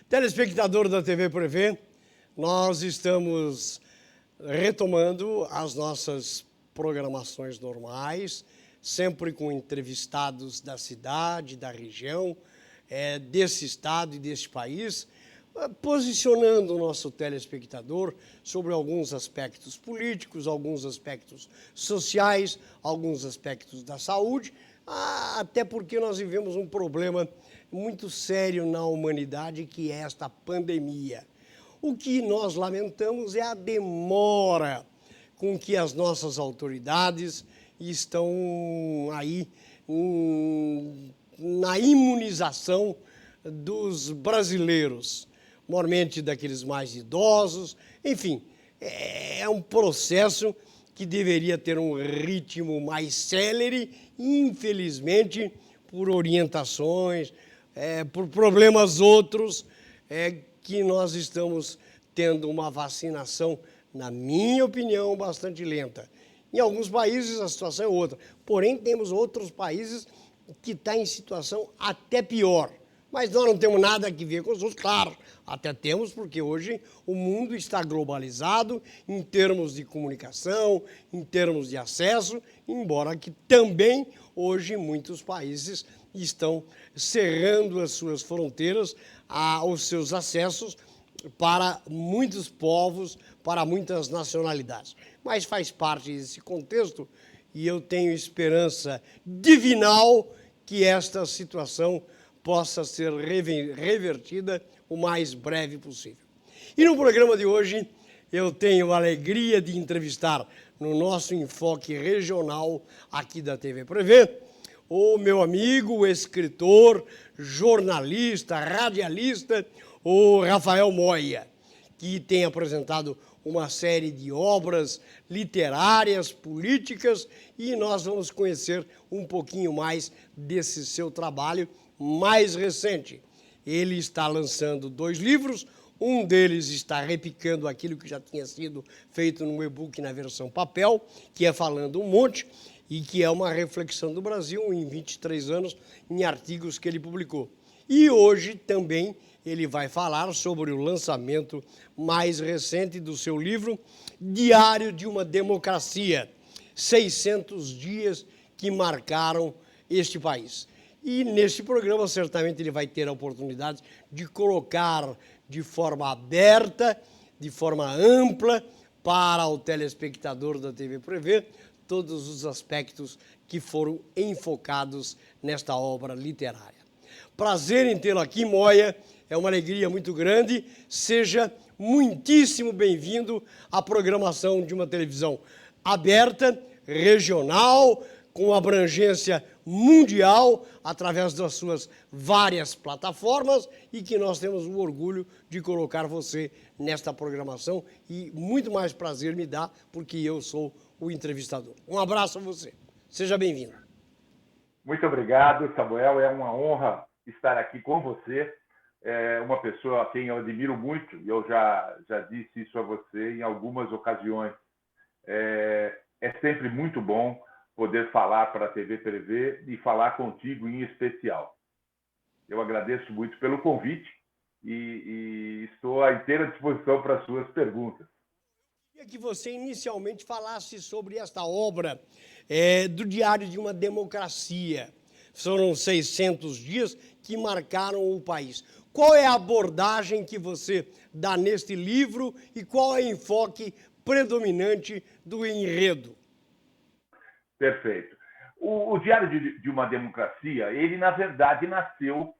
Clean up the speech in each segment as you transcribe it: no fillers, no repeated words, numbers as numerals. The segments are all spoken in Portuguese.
Telespectador da TV Prevê, nós estamos retomando as nossas programações normais, sempre com entrevistados da cidade, da região, desse estado e desse país, posicionando o nosso telespectador sobre alguns aspectos políticos, alguns aspectos sociais, alguns aspectos da saúde, até porque nós vivemos um problema muito sério na humanidade, que é esta pandemia. O que nós lamentamos é a demora com que as nossas autoridades estão aí na imunização dos brasileiros, mormente daqueles mais idosos, enfim, é um processo que deveria ter um ritmo mais célere, infelizmente, por orientações, por problemas outros, que nós estamos tendo uma vacinação, na minha opinião, bastante lenta. Em alguns países a situação é outra, porém temos outros países que estão em situação até pior. Mas nós não temos nada a ver com os outros, claro, até temos, porque hoje o mundo está globalizado em termos de comunicação, em termos de acesso, embora que também hoje muitos países estão cerrando as suas fronteiras aos seus acessos para muitos povos, para muitas nacionalidades. Mas faz parte desse contexto e eu tenho esperança divinal que esta situação possa ser revertida o mais breve possível. E no programa de hoje eu tenho a alegria de entrevistar no nosso enfoque regional aqui da TV Prevê o meu amigo, o escritor, jornalista, radialista, o Rafael Moya, que tem apresentado uma série de obras literárias, políticas, e nós vamos conhecer um pouquinho mais desse seu trabalho mais recente. Ele está lançando 2 livros, um deles está repicando aquilo que já tinha sido feito no e-book na versão papel, que é Falando um Monte, e que é uma reflexão do Brasil em 23 anos, em artigos que ele publicou. E hoje também ele vai falar sobre o lançamento mais recente do seu livro, Diário de uma Democracia, 600 dias que marcaram este país. E neste programa, certamente, ele vai ter a oportunidade de colocar de forma aberta, de forma ampla, para o telespectador da TV Prevê, todos os aspectos que foram enfocados nesta obra literária. Prazer em tê-lo aqui, Moya. É uma alegria muito grande. Seja muitíssimo bem-vindo à programação de uma televisão aberta, regional, com abrangência mundial, através das suas várias plataformas, e que nós temos o orgulho de colocar você nesta programação, e muito mais prazer me dá, porque eu sou o entrevistador. Um abraço a você. Seja bem-vindo. Muito obrigado, Samuel. É uma honra estar aqui com você. É uma pessoa a quem eu admiro muito, e eu já disse isso a você em algumas ocasiões. É sempre muito bom poder falar para a TV Prevê e falar contigo em especial. Eu agradeço muito pelo convite e estou à inteira disposição para as suas perguntas. Eu queria que você inicialmente falasse sobre esta obra do Diário de uma Democracia. Foram 600 dias que marcaram o país. Qual é a abordagem que você dá neste livro e qual é o enfoque predominante do enredo? Perfeito. O Diário de uma Democracia, ele, na verdade, nasceu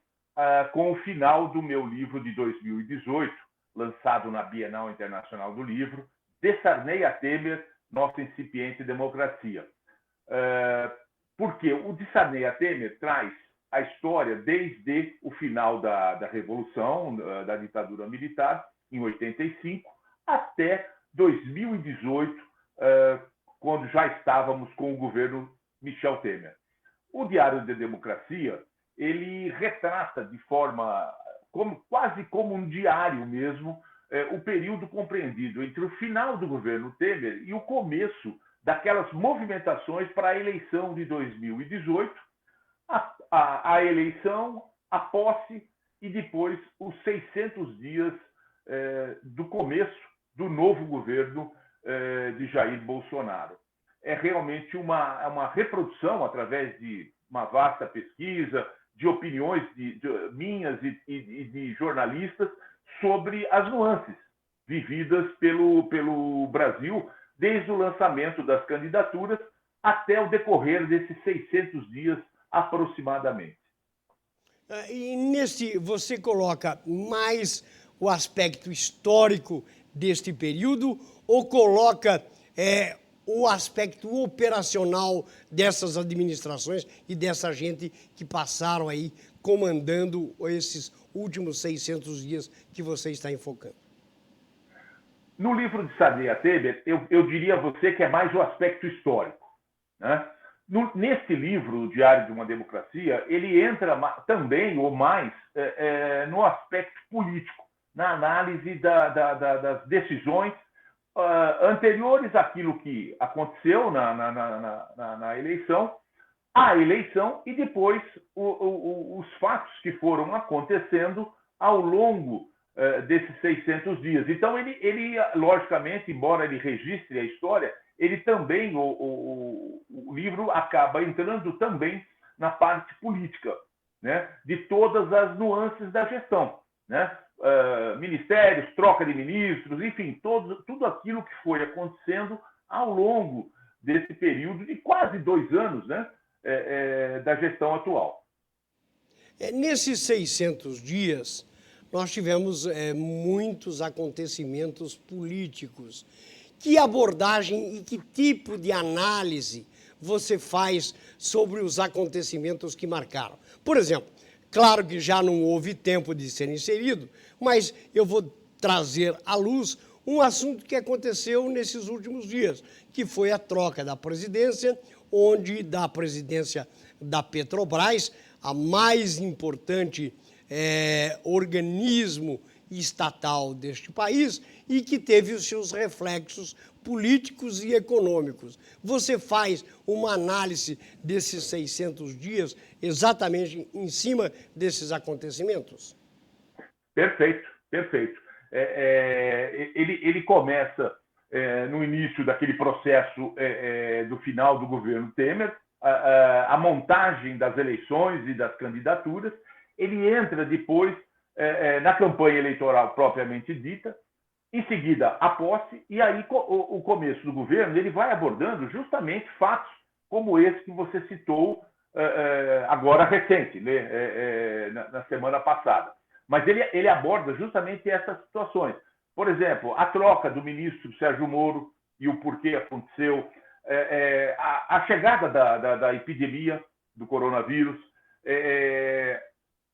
com o final do meu livro de 2018, lançado na Bienal Internacional do Livro, De Sarney a Temer, Nossa Incipiente Democracia. Porque o De Sarney a Temer traz a história desde o final da Revolução, da ditadura militar, em 85, até 2018, quando já estávamos com o governo Michel Temer. O Diário de Democracia, ele retrata de forma, quase como um diário mesmo, o período compreendido entre o final do governo Temer e o começo daquelas movimentações para a eleição de 2018, a eleição, a posse e depois os 600 dias do começo do novo governo de Jair Bolsonaro. É realmente uma reprodução, através de uma vasta pesquisa, de opiniões minhas e de jornalistas, sobre as nuances vividas pelo Brasil, desde o lançamento das candidaturas até o decorrer desses 600 dias aproximadamente. E nesse você coloca mais o aspecto histórico deste período ou coloca o aspecto operacional dessas administrações e dessa gente que passaram aí comandando esses últimos 600 dias que você está enfocando? No livro de Sarney Temer, eu diria a você que é mais o aspecto histórico, né? Nesse livro, O Diário de uma Democracia, ele entra também, ou mais, no aspecto político, na análise das decisões anteriores àquilo que aconteceu na eleição, a eleição e depois os fatos que foram acontecendo ao longo desses 600 dias. Então, ele, logicamente, embora ele registre a história, ele também, o livro acaba entrando também na parte política, né, de todas as nuances da gestão, né? Ministérios, troca de ministros, enfim, tudo aquilo que foi acontecendo ao longo desse período de quase 2 anos, né, da gestão atual. Nesses 600 dias, nós tivemos muitos acontecimentos políticos. Que abordagem e que tipo de análise você faz sobre os acontecimentos que marcaram? Por exemplo, claro que já não houve tempo de ser inserido, mas eu vou trazer à luz um assunto que aconteceu nesses últimos dias, que foi a troca da presidência, onde da presidência da Petrobras, a mais importante organismo estatal deste país e que teve os seus reflexos políticos e econômicos. Você faz uma análise desses 600 dias exatamente em cima desses acontecimentos? Perfeito, perfeito. Ele começa no início daquele processo do final do governo Temer, a montagem das eleições e das candidaturas. Ele entra depois na campanha eleitoral propriamente dita, em seguida a posse, e aí o começo do governo ele vai abordando justamente fatos como esse que você citou agora recente, né, na semana passada. Mas ele aborda justamente essas situações. Por exemplo, a troca do ministro Sérgio Moro e o porquê aconteceu, a chegada da epidemia do coronavírus,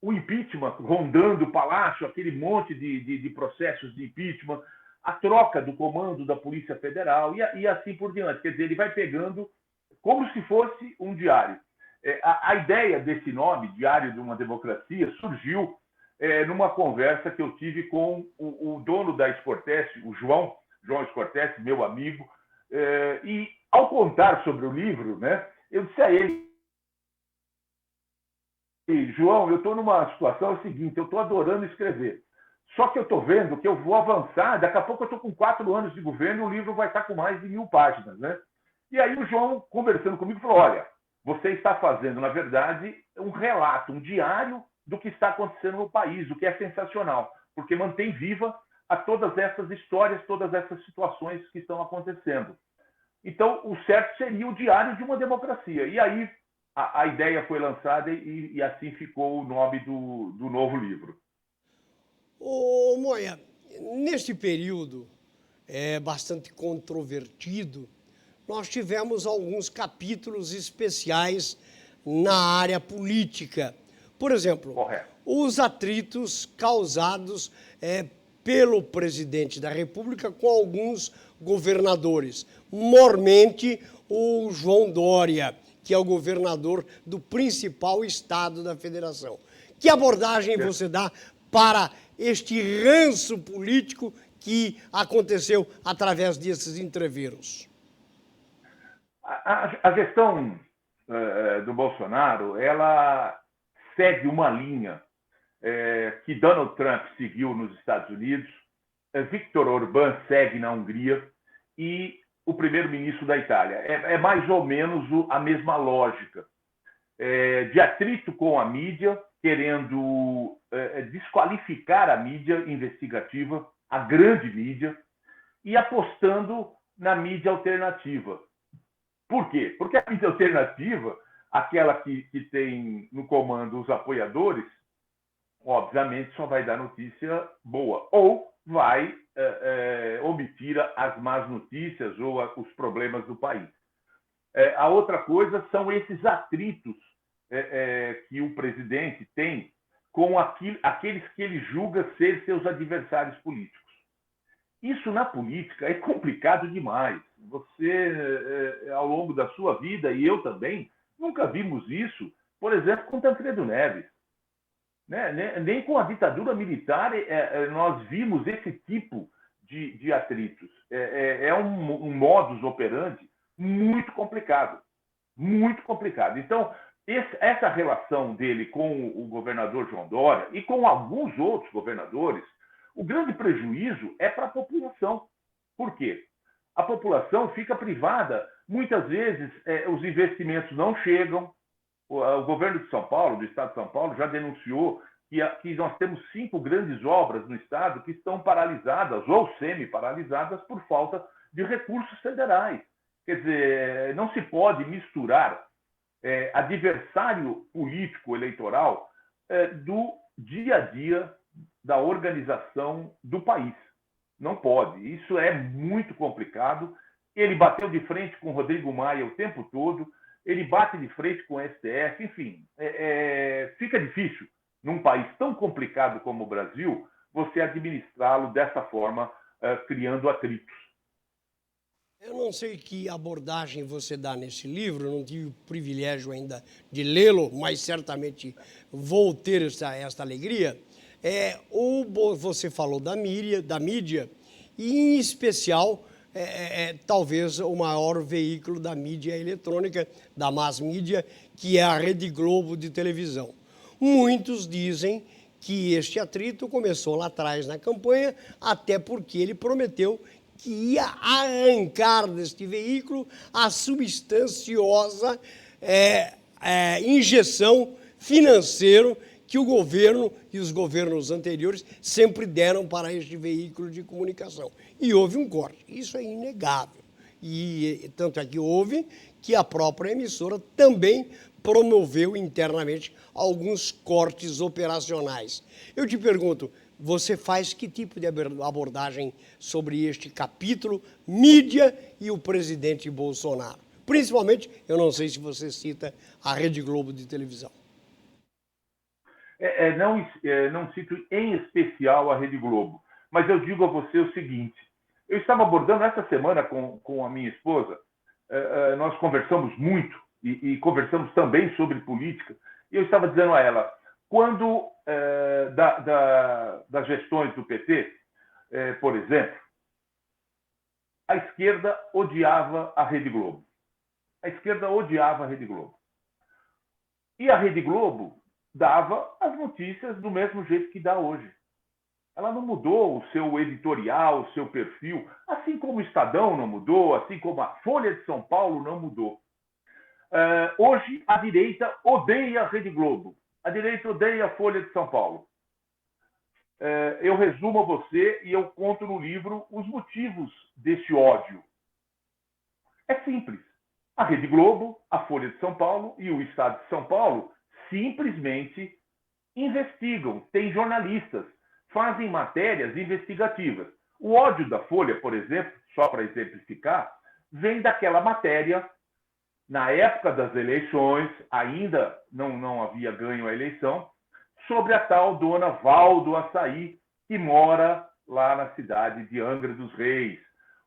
o impeachment rondando o palácio, aquele monte de processos de impeachment, a troca do comando da Polícia Federal e assim por diante. Quer dizer, ele vai pegando como se fosse um diário. A ideia desse nome, Diário de uma Democracia, surgiu numa conversa que eu tive com o dono da Sportesse, o João Sportesse, meu amigo, e ao contar sobre o livro, né, eu disse a ele: João, eu estou numa situação é o seguinte, eu estou adorando escrever. Só que eu estou vendo que eu vou avançar, daqui a pouco eu estou com 4 anos de governo e o livro vai estar com mais de 1000 páginas, né? E aí o João, conversando comigo, falou: olha, você está fazendo, na verdade, um relato, um diário do que está acontecendo no país, o que é sensacional, porque mantém viva a todas essas histórias, todas essas situações que estão acontecendo. Então, o certo seria o Diário de uma Democracia. E aí a ideia foi lançada e assim ficou o nome do novo livro. Ô, Moia, neste período bastante controvertido, nós tivemos alguns capítulos especiais na área política. Por exemplo, Correto. Os atritos causados pelo presidente da República com alguns governadores, mormente o João Dória, que é o governador do principal estado da federação. Que abordagem você dá para este ranço político que aconteceu através desses entreveros? A gestão do Bolsonaro, ela segue uma linha que Donald Trump seguiu nos Estados Unidos, Viktor Orbán segue na Hungria e o primeiro-ministro da Itália. É mais ou menos a mesma lógica. De atrito com a mídia, querendo desqualificar a mídia investigativa, a grande mídia, e apostando na mídia alternativa. Por quê? Porque a mídia alternativa, aquela que tem no comando os apoiadores, obviamente só vai dar notícia boa, ou vai omitir as más notícias ou os problemas do país. A outra coisa são esses atritos que o presidente tem com aqueles que ele julga ser seus adversários políticos. Isso na política é complicado demais. Você, ao longo da sua vida, e eu também, nunca vimos isso, por exemplo, com Tancredo Neves. Nem com a ditadura militar nós vimos esse tipo de atritos. É um modus operandi muito complicado. Muito complicado. Então, essa relação dele com o governador João Dória e com alguns outros governadores, o grande prejuízo é para a população. Por quê? A população fica privada. Muitas vezes, os investimentos não chegam. O governo de São Paulo, do estado de São Paulo, já denunciou que nós temos 5 grandes obras no estado que estão paralisadas ou semi-paralisadas por falta de recursos federais. Quer dizer, não se pode misturar adversário político eleitoral do dia a dia da organização do país. Não pode. Isso é muito complicado. Ele bateu de frente com o Rodrigo Maia o tempo todo, ele bate de frente com o STF, enfim, fica difícil, num país tão complicado como o Brasil, você administrá-lo dessa forma, criando atritos. Eu não sei que abordagem você dá nesse livro, não tive o privilégio ainda de lê-lo, mas certamente vou ter esta alegria. Você falou da mídia e, em especial, talvez o maior veículo da mídia eletrônica, da mass mídia, que é a Rede Globo de televisão. Muitos dizem que este atrito começou lá atrás na campanha, até porque ele prometeu que ia arrancar deste veículo a substanciosa injeção financeira que o governo e os governos anteriores sempre deram para este veículo de comunicação. E houve um corte. Isso é inegável. E tanto é que houve que a própria emissora também promoveu internamente alguns cortes operacionais. Eu te pergunto, você faz que tipo de abordagem sobre este capítulo, mídia e o presidente Bolsonaro? Principalmente, eu não sei se você cita a Rede Globo de televisão. Não cito em especial a Rede Globo, mas eu digo a você o seguinte, eu estava abordando essa semana com a minha esposa, nós conversamos muito e conversamos também sobre política, e eu estava dizendo a ela, quando das gestões do PT, por exemplo, a esquerda odiava a Rede Globo. A esquerda odiava a Rede Globo. E a Rede Globo dava as notícias do mesmo jeito que dá hoje. Ela não mudou o seu editorial, o seu perfil, assim como o Estadão não mudou, assim como a Folha de São Paulo não mudou. Hoje, a direita odeia a Rede Globo. A direita odeia a Folha de São Paulo. Eu resumo a você e eu conto no livro os motivos desse ódio. É simples. A Rede Globo, a Folha de São Paulo e o Estado de São Paulo simplesmente investigam, têm jornalistas, fazem matérias investigativas. O ódio da Folha, por exemplo, só para exemplificar, vem daquela matéria, na época das eleições, ainda não havia ganho a eleição, sobre a tal dona Val do Açaí, que mora lá na cidade de Angra dos Reis.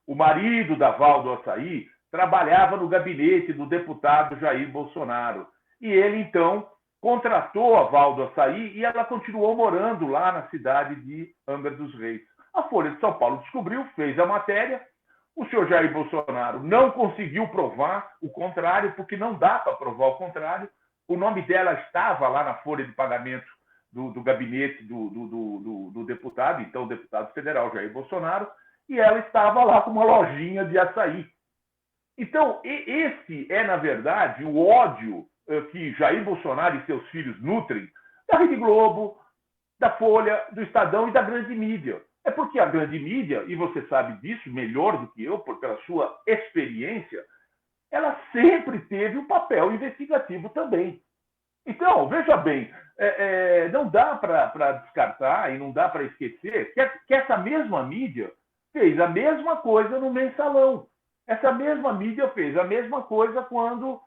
O marido da Val do Açaí trabalhava no gabinete do deputado Jair Bolsonaro. E ele, então, contratou a Val do Açaí e ela continuou morando lá na cidade de Angra dos Reis. A Folha de São Paulo descobriu, fez a matéria, o senhor Jair Bolsonaro não conseguiu provar o contrário, porque não dá para provar o contrário. O nome dela estava lá na folha de pagamento do gabinete do deputado, então deputado federal Jair Bolsonaro, e ela estava lá com uma lojinha de açaí. Então, esse é, na verdade, o ódio que Jair Bolsonaro e seus filhos nutrem da Rede Globo, da Folha, do Estadão e da grande mídia. É porque a grande mídia, e você sabe disso melhor do que eu, pela sua experiência, ela sempre teve um papel investigativo também. Então, veja bem, não dá para descartar e não dá para esquecer que essa mesma mídia fez a mesma coisa no Mensalão. Essa mesma mídia fez a mesma coisa quando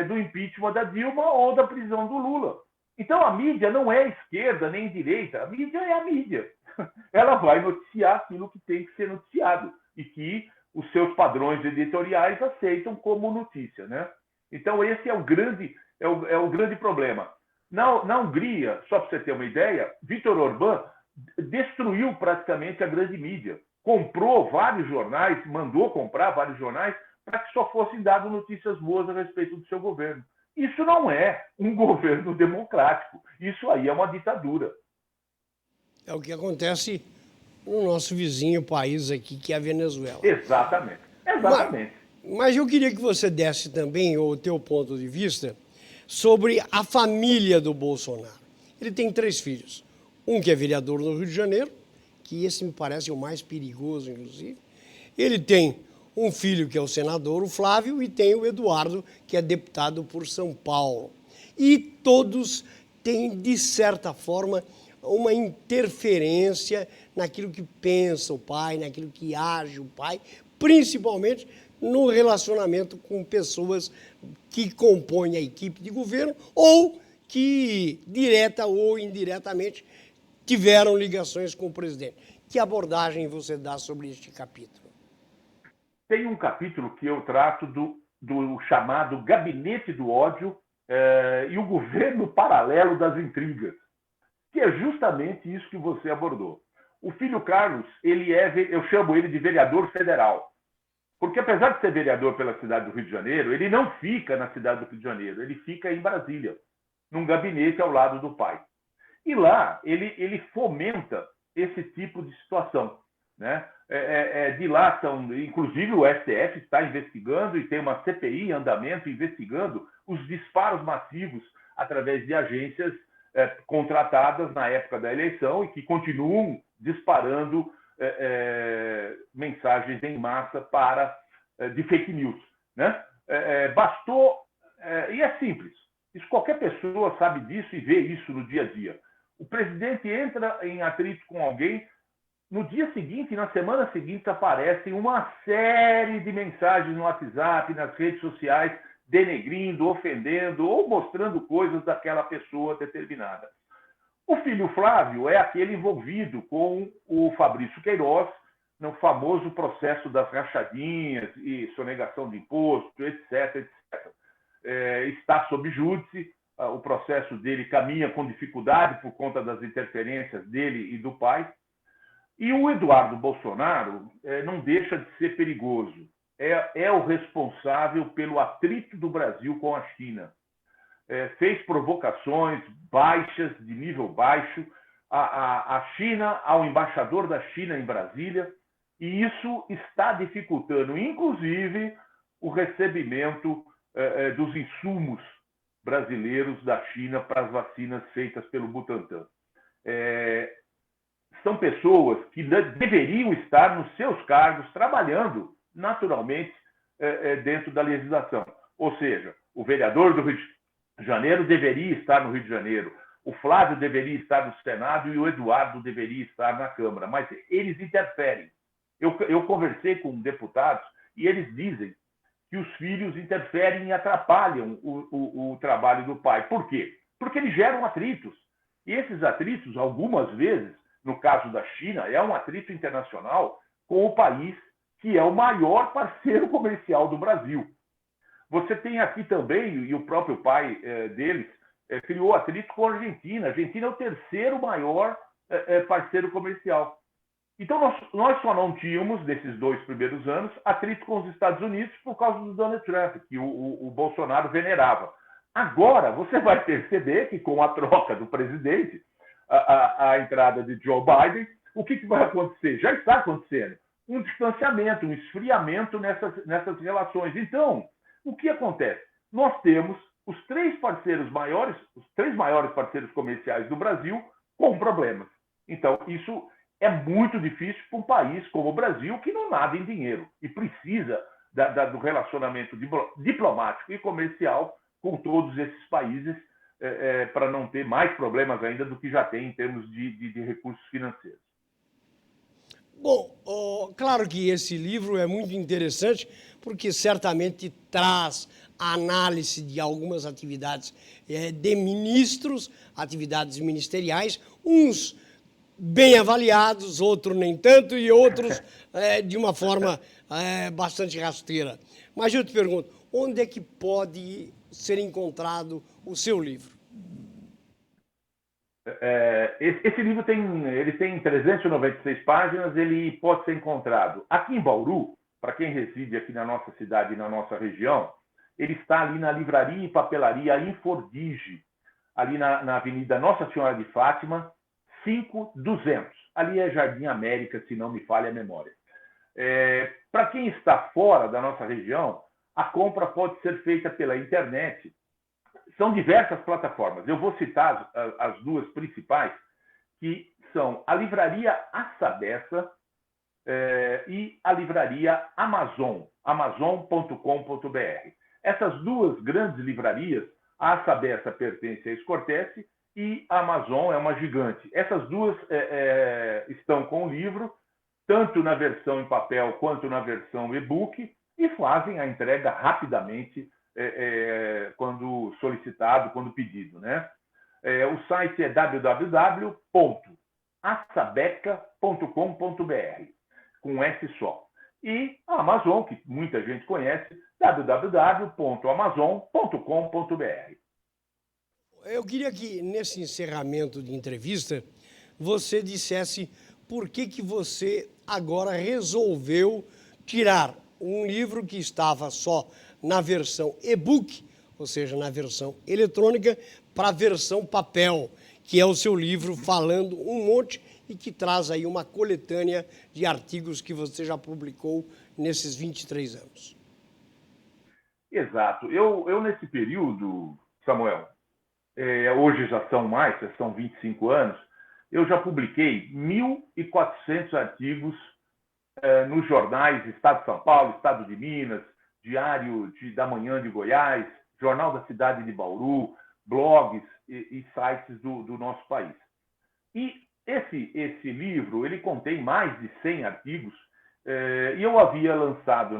do impeachment da Dilma ou da prisão do Lula. Então, a mídia não é esquerda nem direita. A mídia é a mídia. Ela vai noticiar aquilo que tem que ser noticiado e que os seus padrões editoriais aceitam como notícia, né? Então, esse é o grande problema. Na Hungria, só para você ter uma ideia, Viktor Orbán destruiu praticamente a grande mídia. Comprou vários jornais, mandou comprar vários jornais para que só fossem dadas notícias boas a respeito do seu governo. Isso não é um governo democrático. Isso aí é uma ditadura. É o que acontece no nosso vizinho país aqui, que é a Venezuela. Exatamente. Mas eu queria que você desse também o teu ponto de vista sobre a família do Bolsonaro. Ele tem 3 filhos. Um que é vereador no Rio de Janeiro, que esse me parece o mais perigoso, inclusive. Ele tem um filho que é o senador, o Flávio, e tem o Eduardo, que é deputado por São Paulo. E todos têm, de certa forma, uma interferência naquilo que pensa o pai, naquilo que age o pai, principalmente no relacionamento com pessoas que compõem a equipe de governo ou que, direta ou indiretamente, tiveram ligações com o presidente. Que abordagem você dá sobre este capítulo? Tem um capítulo que eu trato do chamado Gabinete do Ódio e o governo paralelo das intrigas, que é justamente isso que você abordou. O filho Carlos, eu chamo ele de vereador federal, porque apesar de ser vereador pela cidade do Rio de Janeiro, ele não fica na cidade do Rio de Janeiro, ele fica em Brasília, num gabinete ao lado do pai. E lá ele fomenta esse tipo de situação, né? De lá inclusive o STF está investigando e tem uma CPI em andamento investigando os disparos massivos através de agências contratadas na época da eleição e que continuam disparando mensagens em massa de fake news, né? Bastou e é simples. Isso qualquer pessoa sabe disso e vê isso no dia a dia. O presidente entra em atrito com alguém, no dia seguinte, na semana seguinte, aparecem uma série de mensagens no WhatsApp, nas redes sociais, denegrindo, ofendendo ou mostrando coisas daquela pessoa determinada. O filho Flávio é aquele envolvido com o Fabrício Queiroz no famoso processo das rachadinhas e sonegação de imposto, etc, etc. Está sob júdice, o processo dele caminha com dificuldade por conta das interferências dele e do pai. E o Eduardo Bolsonaro não deixa de ser perigoso. É o responsável pelo atrito do Brasil com a China. Fez provocações baixas, de nível baixo, à China, ao embaixador da China em Brasília, e isso está dificultando, inclusive, o recebimento dos insumos brasileiros da China para as vacinas feitas pelo Butantan. São pessoas que deveriam estar nos seus cargos, trabalhando naturalmente dentro da legislação. Ou seja, o vereador do Rio de Janeiro deveria estar no Rio de Janeiro, o Flávio deveria estar no Senado e o Eduardo deveria estar na Câmara, mas eles interferem. Eu conversei com deputados e eles dizem que os filhos interferem e atrapalham o trabalho do pai. Por quê? Porque eles geram atritos. E esses atritos, algumas vezes, no caso da China, é um atrito internacional com o país que é o maior parceiro comercial do Brasil. Você tem aqui também, e o próprio pai deles criou atrito com a Argentina. A Argentina é o terceiro maior parceiro comercial. Então, nós só não tínhamos, nesses 2 primeiros anos, atrito com os Estados Unidos por causa do Donald Trump, que o Bolsonaro venerava. Agora, você vai perceber que com a troca do presidente, a entrada de Joe Biden, o que vai acontecer? Já está acontecendo. Um distanciamento, um esfriamento nessas relações. Então, o que acontece? Nós temos os três maiores parceiros comerciais do Brasil com problemas. Então, isso é muito difícil para um país como o Brasil, que não nada em dinheiro e precisa do relacionamento diplomático e comercial com todos esses países para não ter mais problemas ainda do que já tem em termos de recursos financeiros. Bom, claro que esse livro é muito interessante porque certamente traz a análise de algumas atividades de ministros, atividades ministeriais, uns bem avaliados, outros nem tanto e outros de uma forma bastante rasteira. Mas eu te pergunto, onde é que pode ser encontrado o seu livro? Esse livro tem 396 páginas, ele pode ser encontrado aqui em Bauru, para quem reside aqui na nossa cidade e na nossa região, ele está ali na livraria e papelaria Infordige, ali na Avenida Nossa Senhora de Fátima, 5200. Ali é Jardim América, se não me falha a memória. Para quem está fora da nossa região, a compra pode ser feita pela internet. São diversas plataformas. Eu vou citar as duas principais, que são a livraria Assabessa e a livraria Amazon, amazon.com.br. Essas duas grandes livrarias, a Assabessa pertence a Escortece e a Amazon é uma gigante. Essas duas estão com o livro, tanto na versão em papel quanto na versão e-book, e fazem a entrega rapidamente quando solicitado, quando pedido, né? O site é www.assabeca.com.br, com S só. E a Amazon, que muita gente conhece, www.amazon.com.br. Eu queria que, nesse encerramento de entrevista, você dissesse por que você agora resolveu tirar um livro que estava só na versão e-book, ou seja, na versão eletrônica, para a versão papel, que é o seu livro falando um monte e que traz aí uma coletânea de artigos que você já publicou nesses 23 anos. Exato. Eu nesse período, Samuel, hoje já são 25 anos, eu já publiquei 1.400 artigos nos jornais Estado de São Paulo, Estado de Minas, Diário da Manhã de Goiás, Jornal da Cidade de Bauru, blogs e sites do nosso país. E esse livro, ele contém mais de 100 artigos, e eu havia lançado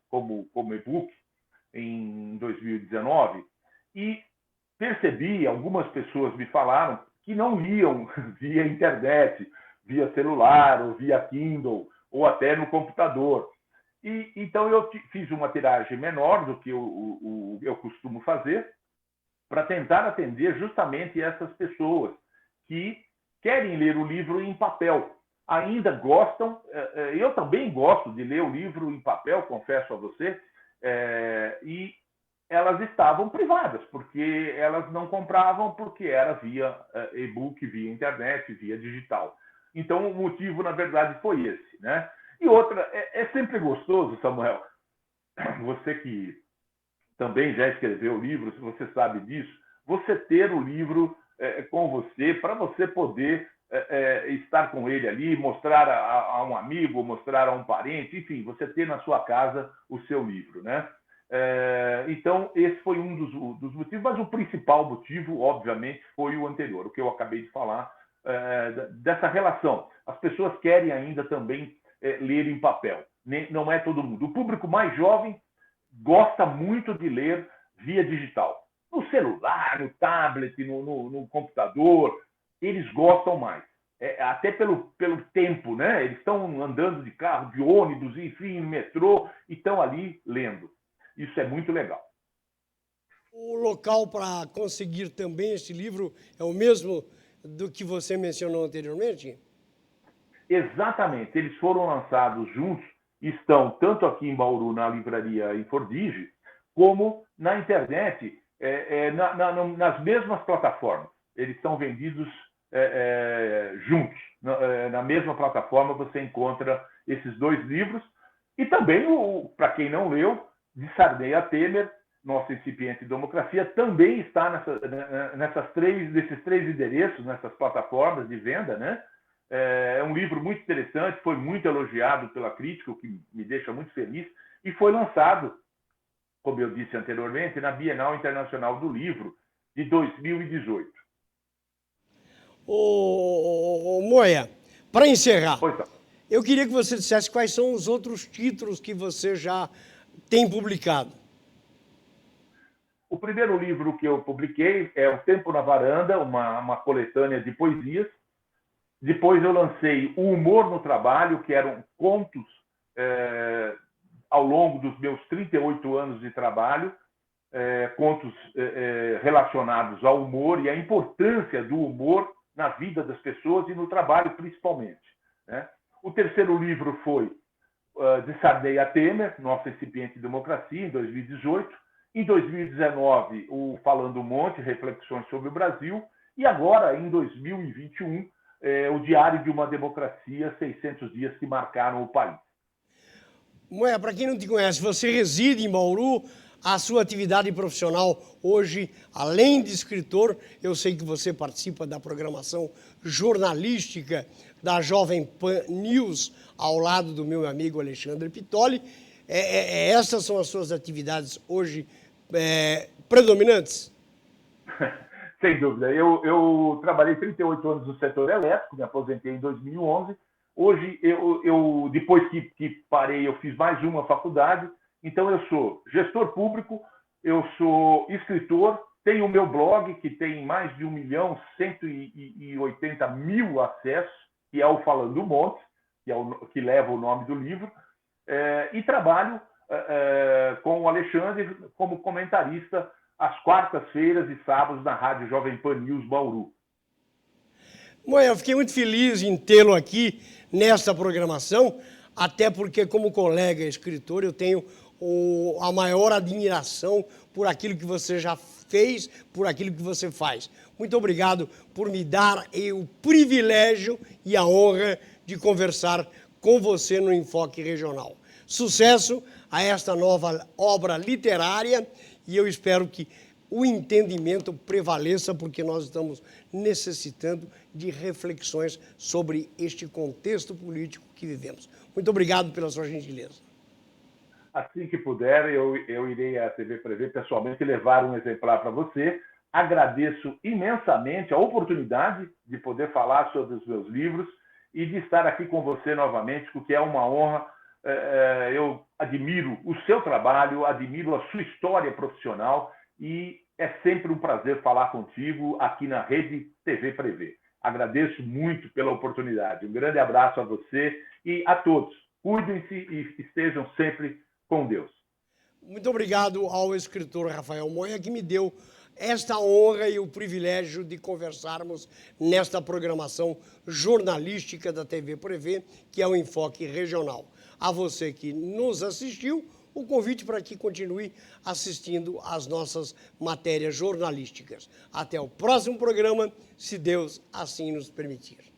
como e-book em 2019, e percebi, algumas pessoas me falaram que não liam via internet, via celular, ou via Kindle, ou até no computador. Então, eu fiz uma tiragem menor do que eu costumo fazer, para tentar atender justamente essas pessoas que querem ler o livro em papel. Ainda gostam, eu também gosto de ler o livro em papel, confesso a você, e elas estavam privadas, porque elas não compravam, porque era via e-book, via internet, via digital. Então, o motivo, na verdade, foi esse, né? E outra, é sempre gostoso, Samuel, você que também já escreveu livros, você sabe disso, você ter o livro com você, para você poder estar com ele ali, mostrar a um amigo, mostrar a um parente, enfim, você ter na sua casa o seu livro, né? Então, esse foi um dos motivos, mas o principal motivo, obviamente, foi o anterior, o que eu acabei de falar, dessa relação. As pessoas querem ainda também ler em papel, não é todo mundo. O público mais jovem gosta muito de ler via digital. No celular, no tablet, no computador, eles gostam mais. Até pelo tempo, né? Eles estão andando de carro, de ônibus, enfim, no metrô, e estão ali lendo. Isso é muito legal. O local para conseguir também esse livro é o mesmo do que você mencionou anteriormente? Exatamente. Eles foram lançados juntos, estão tanto aqui em Bauru, na livraria Infordige, como na internet, nas mesmas plataformas. Eles são vendidos juntos. Na mesma plataforma você encontra esses 2 livros. E também, para quem não leu, de Sarney a Temer, Nossa Incipiente Democracia, também está nesses 3 endereços, nessas plataformas de venda, né? É um livro muito interessante, foi muito elogiado pela crítica, o que me deixa muito feliz, e foi lançado, como eu disse anteriormente, na Bienal Internacional do Livro de 2018. Moya, para encerrar, Pois não. eu queria que você dissesse quais são os outros títulos que você já tem publicado. O primeiro livro que eu publiquei é O Tempo na Varanda, uma coletânea de poesias. Depois eu lancei O Humor no Trabalho, que eram contos ao longo dos meus 38 anos de trabalho, contos relacionados ao humor e à importância do humor na vida das pessoas e no trabalho, principalmente, né? O terceiro livro foi de Sarney a Temer, Nossa Incipiente Democracia, em 2018. Em 2019, o Falando um Monte, Reflexões sobre o Brasil. E agora, em 2021, o Diário de uma Democracia, 600 dias que marcaram o país. Moya, para quem não te conhece, você reside em Bauru. A sua atividade profissional hoje, além de escritor, eu sei que você participa da programação jornalística da Jovem Pan News, ao lado do meu amigo Alexandre Pitoli. Essas são as suas atividades hoje predominantes? Sem dúvida. Eu trabalhei 38 anos no setor elétrico, me aposentei em 2011. Hoje, depois que parei, eu fiz mais uma faculdade. Então, eu sou gestor público, eu sou escritor, tenho o meu blog, que tem mais de 1.180.000 acessos, que é o Falando um Monte, que leva o nome do livro, e trabalho com o Alexandre como comentarista às quartas-feiras e sábados na Rádio Jovem Pan News Bauru. Moya, eu fiquei muito feliz em tê-lo aqui nesta programação, até porque, como colega escritor, eu tenho a maior admiração por aquilo que você já fez, por aquilo que você faz. Muito obrigado por me dar o privilégio e a honra de conversar com você no Enfoque Regional. Sucesso a esta nova obra literária e eu espero que o entendimento prevaleça, porque nós estamos necessitando de reflexões sobre este contexto político que vivemos. Muito obrigado pela sua gentileza. Assim que puder, eu irei à TV Prevê pessoalmente levar um exemplar para você. Agradeço imensamente a oportunidade de poder falar sobre os meus livros e de estar aqui com você novamente, porque é uma honra. Eu admiro o seu trabalho, admiro a sua história profissional e é sempre um prazer falar contigo aqui na Rede TV Prevê. Agradeço muito pela oportunidade. Um grande abraço a você e a todos. Cuidem-se e estejam sempre com Deus. Muito obrigado ao escritor Rafael Moya, que me deu esta honra e o privilégio de conversarmos nesta programação jornalística da TV Prevê, que é o Enfoque Regional. A você que nos assistiu, o convite para que continue assistindo às nossas matérias jornalísticas. Até o próximo programa, se Deus assim nos permitir.